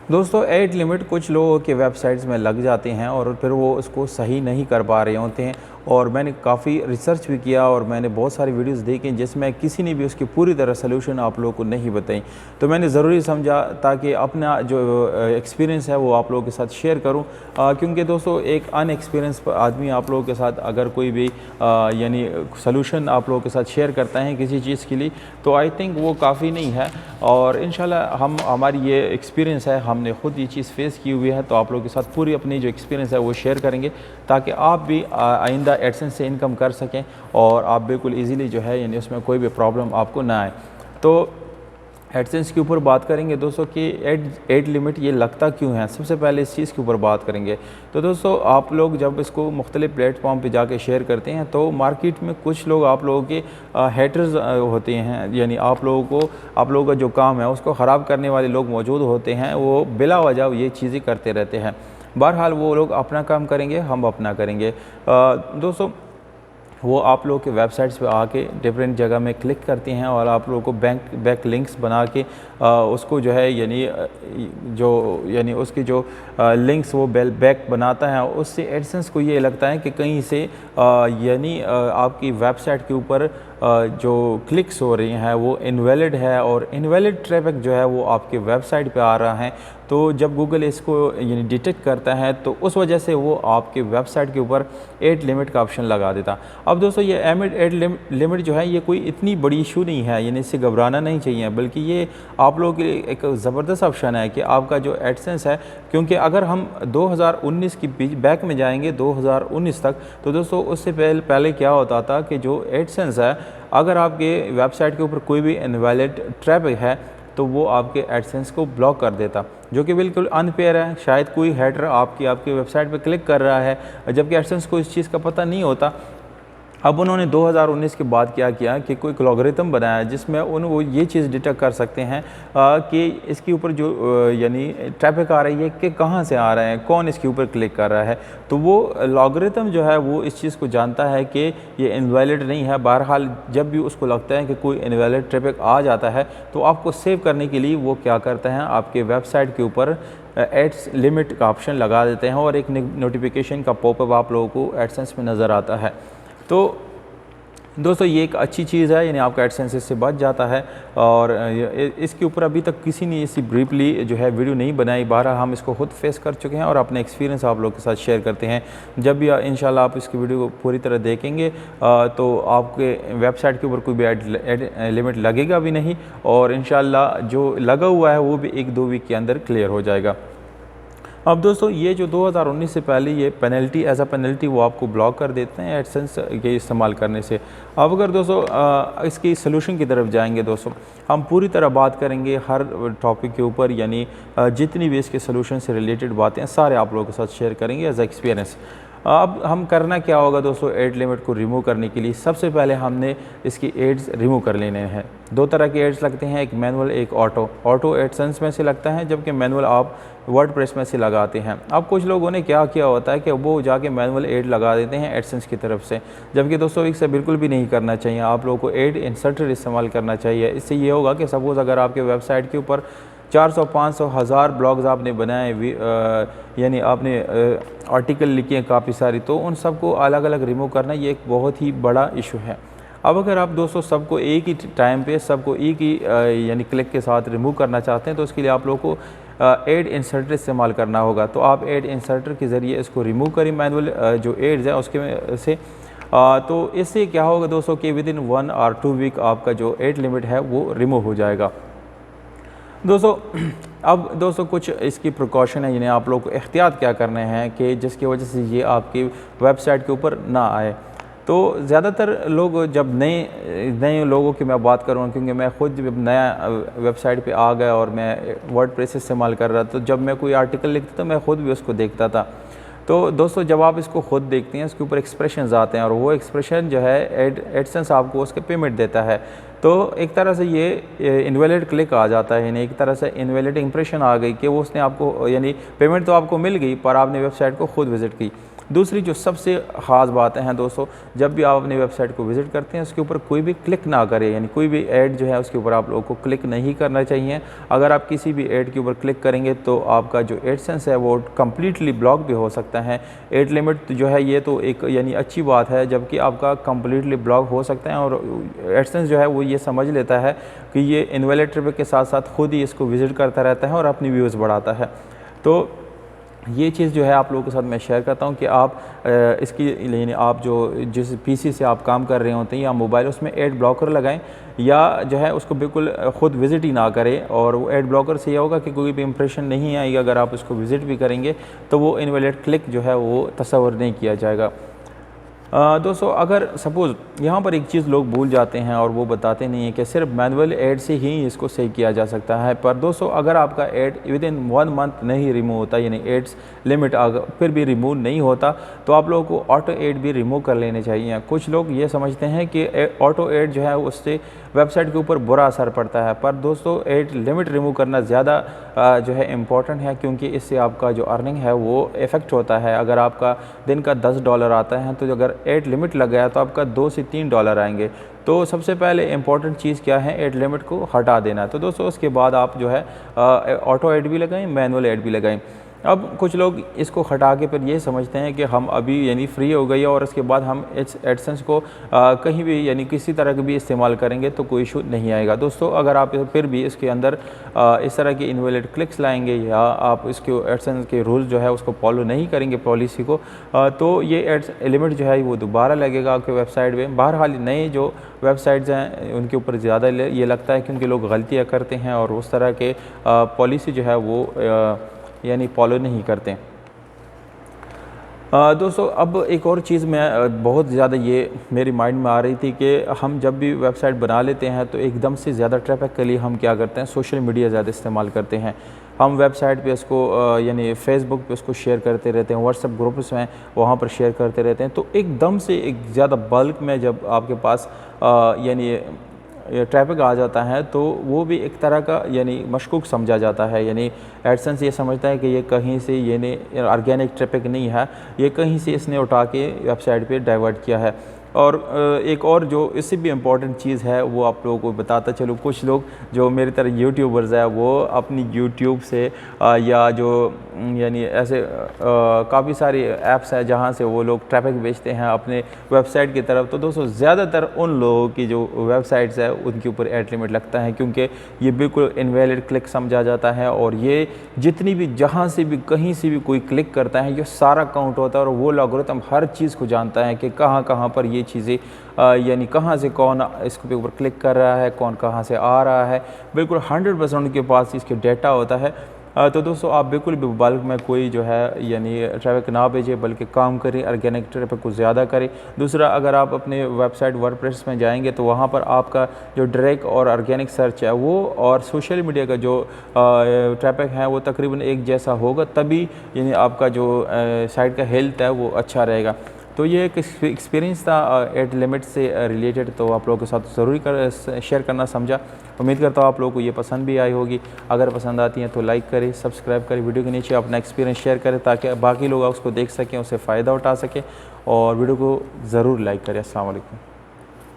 दोस्तों age limit कुछ लोगों के वेबसाइट्स में लग जाते हैं और फिर वो उसको सही नहीं कर पा रहे होते हैं। और मैंने काफ़ी रिसर्च भी किया और मैंने बहुत सारी वीडियोस देखी जिसमें किसी ने भी उसकी पूरी तरह सलूशन आप लोगों को नहीं बताई। तो मैंने ज़रूरी समझा ताकि अपना जो एक्सपीरियंस है वो आप लोगों के साथ शेयर करूं, क्योंकि दोस्तों एक अनएक्सपीरियंस आदमी आप लोगों के साथ अगर कोई भी यानी सलूशन आप लोगों के साथ शेयर करता है किसी चीज़ के लिए, तो आई थिंक वो काफ़ी नहीं है। और इंशाल्लाह हमारी ये एक्सपीरियंस है, हमने ख़ुद ये चीज़ फेस की हुई है, तो आप लोगों के साथ पूरी अपनी जो एक्सपीरियंस है वो शेयर करेंगे ताकि आप भी आइंदा एडसेंस से इनकम कर सकें और आप बिल्कुल इजीली जो है यानी उसमें कोई भी प्रॉब्लम आपको ना आए। तो एडसेंस के ऊपर बात करेंगे दोस्तों कि एड लिमिट ये लगता क्यों है। सबसे पहले इस चीज़ के ऊपर बात करेंगे। तो दोस्तों आप लोग जब इसको मुख्तलिफ प्लेटफॉर्म पे जाके शेयर करते हैं तो मार्केट में कुछ लोग आप लोगों के हेटर्स होते हैं, यानी आप लोगों का जो काम है उसको ख़राब करने वाले लोग मौजूद होते हैं। वो बिला वजह ये चीज़ें करते रहते हैं। बहरहाल वो लोग अपना काम करेंगे, हम अपना करेंगे। दोस्तों वो आप लोगों के वेबसाइट्स पे आके डिफरेंट जगह में क्लिक करते हैं और आप लोगों को बैक लिंक्स बना के उसको जो है यानी उसकी जो लिंक्स वो बैक बनाता है। उससे एडसेंस को ये लगता है कि कहीं से यानी आपकी वेबसाइट के ऊपर जो क्लिक्स हो रही हैं वो इनवैलिड है और इनवैलिड ट्रैफिक जो है वो आपके वेबसाइट पे आ रहा है। तो जब गूगल इसको यानी डिटेक्ट करता है तो उस वजह से वो आपके वेबसाइट के ऊपर एज लिमिट का ऑप्शन लगा देता। अब दोस्तों ये एज लिमिट जो है ये कोई इतनी बड़ी इशू नहीं है, यानी इससे घबराना नहीं चाहिए, बल्कि ये आप लोगों के लिए एक ज़बरदस्त ऑप्शन है कि आपका जो एडसेंस है, क्योंकि अगर हम 2019 की बैक में जाएंगे 2019 तक, तो दोस्तों उससे पहले क्या होता था कि जो एडसेंस है अगर आपके वेबसाइट के ऊपर कोई भी इनवैलिड ट्रैफिक है तो वो आपके एडसेंस को ब्लॉक कर देता, जो कि बिल्कुल अनफेयर है। शायद कोई हेडर आपकी वेबसाइट पे क्लिक कर रहा है जबकि एडसेंस को इस चीज़ का पता नहीं होता। अब उन्होंने 2019 के बाद क्या किया कि कोई एल्गोरिथम बनाया जिसमें वो ये चीज़ डिटेक्ट कर सकते हैं कि इसके ऊपर जो यानी ट्रैफिक आ रही है कि कहाँ से आ रहा है, कौन इसके ऊपर क्लिक कर रहा है। तो वो एल्गोरिथम जो है वो इस चीज़ को जानता है कि ये इनवैलिड नहीं है। बहरहाल जब भी उसको लगता है कि कोई इनवैलिड ट्रैफिक आ जाता है तो आपको सेव करने के लिए वो क्या करता है, आपके वेबसाइट के ऊपर एड्स लिमिट का ऑप्शन लगा देते हैं और एक नोटिफिकेशन का पॉपअप आप लोगों को एडसेंस में नज़र आता है। तो दोस्तों ये एक अच्छी चीज़ है, यानी आपका एडसेंस इससे बच जाता है। और इसके ऊपर अभी तक किसी ने इसी ब्रीफली जो है वीडियो नहीं बनाई। बहरहाल हम इसको खुद फेस कर चुके हैं और अपने एक्सपीरियंस आप लोगों के साथ शेयर करते हैं। जब भी इंशाल्लाह आप इसकी वीडियो को पूरी तरह देखेंगे तो आपके वेबसाइट के ऊपर कोई भी एड लिमिट लगेगा भी नहीं और इंशाल्लाह जो लगा हुआ है वो भी 1-2 वीक के अंदर क्लियर हो जाएगा। अब दोस्तों ये जो 2019 से पहले ये पेनल्टी एज अ पेनल्टी वो आपको ब्लॉक कर देते हैं एडसेंस के इस्तेमाल करने से। अब अगर दोस्तों इसकी सलूशन की तरफ जाएंगे, दोस्तों हम पूरी तरह बात करेंगे हर टॉपिक के ऊपर, यानी जितनी भी इसके सलूशन से रिलेटेड बातें हैं सारे आप लोगों के साथ शेयर करेंगे एज एक्सपीरियंस। अब हम करना क्या होगा दोस्तों एड लिमिट को रिमूव करने के लिए, सबसे पहले हमने इसकी एड्स रिमूव कर लेने हैं। 2 तरह के एड्स लगते हैं, एक मैनुअल एक ऑटो एडसेंस में से लगता है जबकि मैनुअल आप वर्डप्रेस में से लगाते हैं। अब कुछ लोगों ने क्या किया होता है कि वो जाके मैनुअल एड लगा देते हैं एडसेंस की तरफ से, जबकि दोस्तों इससे बिल्कुल भी नहीं करना चाहिए। आप लोगों को एड इंसर्टर इस्तेमाल करना चाहिए। इससे ये होगा कि सपोज़ अगर आपके वेबसाइट के ऊपर 400, 500, 1000 ब्लॉग्स आपने बनाए, यानी आपने आर्टिकल लिखे हैं काफ़ी सारी, तो उन सबको अलग अलग रिमूव करना ये एक बहुत ही बड़ा इशू है। अब अगर आप दोस्तों सबको एक ही टाइम पे सबको एक ही यानी क्लिक के साथ रिमूव करना चाहते हैं तो उसके लिए आप लोगों को एड इंसर्टर इस्तेमाल करना होगा। तो आप एड इंसर्टर के ज़रिए इसको रिमूव करें मैनुअल जो एड्स है उसके से। तो इससे क्या होगा दोस्तों कि विदिन 1 और 2 वीक आपका जो एड लिमिट है वो रिमूव हो जाएगा। दोस्तों अब दोस्तों कुछ इसकी प्रिकॉशन है, यानी आप लोग को एहतियात क्या करने हैं कि जिसकी वजह से ये आपकी वेबसाइट के ऊपर ना आए। तो ज़्यादातर लोग जब नए लोगों की मैं बात करूँ, क्योंकि मैं ख़ुद जब नया वेबसाइट पे आ गया और मैं वर्डप्रेस इस्तेमाल कर रहा था, तो जब मैं कोई आर्टिकल लिखता था मैं ख़ुद भी उसको देखता था। तो दोस्तों जब आप इसको खुद देखते हैं उसके ऊपर एक्सप्रेशंस आते हैं और वो एक्सप्रेशन जो है एडसेंस आपको उसके पेमेंट देता है। तो एक तरह से ये इनवैलिड क्लिक आ जाता है, यानी एक तरह से इनवैलिड इंप्रेशन आ गई कि वो उसने आपको यानी पेमेंट तो आपको मिल गई पर आपने वेबसाइट को खुद विज़िट की। दूसरी जो सबसे ख़ास बातें हैं दोस्तों, जब भी आप अपनी वेबसाइट को विज़िट करते हैं उसके ऊपर कोई भी क्लिक ना करें, यानी कोई भी ऐड जो है उसके ऊपर आप लोगों को क्लिक नहीं करना चाहिए। अगर आप किसी भी ऐड के ऊपर क्लिक करेंगे तो आपका जो एडसेंस है वो कम्प्लीटली ब्लॉक भी हो सकता है। एड लिमिट जो है ये तो एक यानी अच्छी बात है, जबकि आपका कम्प्लीटली ब्लॉक हो सकता है और एडसेंस जो है वो ये समझ लेता है कि ये इनवैलिड ट्रैफिक के साथ साथ खुद ही इसको विज़िट करता रहता है और अपनी व्यूज़ बढ़ाता है। तो ये चीज़ जो है आप लोगों के साथ मैं शेयर करता हूँ कि आप इसकी यानी आप जो जिस पीसी से आप काम कर रहे होते हैं या मोबाइल, उसमें एड ब्लॉकर लगाएं या जो है उसको बिल्कुल ख़ुद विज़िट ही ना करें। और वो एड ब्लॉकर से यह होगा कि कोई भी इंप्रेशन नहीं आएगी। अगर आप उसको विज़िट भी करेंगे तो वो इनवैलिड क्लिक जो है वो तस्वर नहीं किया जाएगा। दोस्तों, अगर सपोज़ यहाँ पर एक चीज़ लोग भूल जाते हैं और वो बताते नहीं हैं कि सिर्फ मैनुअल ऐड से ही इसको सही किया जा सकता है। पर दोस्तों, अगर आपका ऐड विदिन 1 मंथ नहीं रिमूव होता, यानी एड्स लिमिट अगर फिर भी रिमूव नहीं होता, तो आप लोगों को ऑटो ऐड भी रिमूव कर लेने चाहिए। कुछ लोग ये समझते हैं कि ऑटो ऐड जो है उससे वेबसाइट के ऊपर बुरा असर पड़ता है, पर दोस्तों ऐड लिमिट रिमूव करना ज़्यादा जो है इम्पॉर्टेंट है, क्योंकि इससे आपका जो अर्निंग है वो इफ़ेक्ट होता है। अगर आपका दिन का $10 आता है तो अगर ऐड लिमिट लग गया तो आपका $2 से $3 आएंगे। तो सबसे पहले इम्पॉर्टेंट चीज़ क्या है, ऐड लिमिट को हटा देना। तो दोस्तों उसके बाद आप जो है ऑटो ऐड भी लगाएं, मैनुअल ऐड भी लगाएं। अब कुछ लोग इसको हटा के फिर ये समझते हैं कि हम अभी यानी फ्री हो गई और उसके बाद हम एडसेंस को कहीं भी यानी किसी तरह के भी इस्तेमाल करेंगे तो कोई इशू नहीं आएगा। दोस्तों, अगर आप फिर भी इसके अंदर इस तरह की इनवैलिड क्लिक्स लाएंगे या आप इसके एडसेंस के रूल जो है उसको फॉलो नहीं करेंगे पॉलिसी को, तो ये एड्स लिमिट जो है वो दोबारा लगेगा आपके वेबसाइट में। बहरहाल नए जो वेबसाइट्स हैं उनके ऊपर ज़्यादा ये लगता है, क्योंकि लोग गलतियाँ करते हैं और उस तरह के पॉलिसी जो है वो यानी फॉलो नहीं करते। दोस्तों, अब एक और चीज़ मैं बहुत ज़्यादा ये मेरी माइंड में आ रही थी कि हम जब भी वेबसाइट बना लेते हैं तो एकदम से ज़्यादा ट्रैफिक के लिए हम क्या करते हैं, सोशल मीडिया ज़्यादा इस्तेमाल करते हैं। हम वेबसाइट पे इसको यानी फेसबुक पे उसको शेयर करते रहते हैं, व्हाट्सएप ग्रुप्स में वहाँ पर शेयर करते रहते हैं। तो एकदम से एक ज़्यादा बल्क में जब आपके पास यानी ट्रैफिक आ जाता है तो वो भी एक तरह का यानी मशकूक समझा जाता है। यानी एडसेंस ये समझता है कि ये कहीं से यानी ऑर्गेनिक ट्रैफिक नहीं है, ये कहीं से इसने उठा के वेबसाइट पे डाइवर्ट किया है। और एक और जो इससे भी इम्पॉर्टेंट चीज़ है वो आप लोगों को बताता चलूँ। कुछ लोग जो मेरी तरह यूट्यूबर्स है वो अपनी यूट्यूब से या जो यानी ऐसे काफ़ी सारी ऐप्स हैं जहाँ से वो लोग ट्रैफिक बेचते हैं अपने वेबसाइट की तरफ। तो दोस्तों, ज़्यादातर उन लोगों की जो वेबसाइट्स है उनके ऊपर ऐड लिमिट लगता है, क्योंकि ये बिल्कुल इनवैलिड क्लिक समझा जाता है और ये जितनी भी जहाँ से भी कहीं से भी कोई क्लिक करता है ये सारा काउंट होता है और वो एल्गोरिथम हर चीज़ को जानता है कि कहाँ कहाँ पर ये चीज़ें यानी कहाँ से कौन इसके ऊपर क्लिक कर रहा है, कौन कहाँ से आ रहा है, बिल्कुल 100% उनके पास इसके डेटा होता है। तो दोस्तों, आप बिल्कुल भी बल्क में कोई जो है यानी ट्रैफिक ना भेजें, बल्कि काम करें, ऑर्गेनिक ट्रैफिक को ज़्यादा करें। दूसरा, अगर आप अपने वेबसाइट वर्डप्रेस में जाएंगे तो वहाँ पर आपका जो डायरेक्ट और ऑर्गेनिक सर्च है वो और सोशल मीडिया का जो ट्रैफिक है वो तकरीबन एक जैसा होगा, तभी यानी आपका जो साइट का हेल्थ है वो अच्छा रहेगा। तो ये एक एक्सपीरियंस था ऐड लिमिट से रिलेटेड, तो आप लोगों के साथ ज़रूरी शेयर करना समझा। उम्मीद करता हूँ आप लोगों को ये पसंद भी आई होगी। अगर पसंद आती है तो लाइक करें, सब्सक्राइब करें, वीडियो के नीचे अपना एक्सपीरियंस शेयर करें ताकि बाकी लोग उसको देख सकें, उससे फ़ायदा उठा सकें, और वीडियो को ज़रूर लाइक करें। अस्सलाम वालेकुम।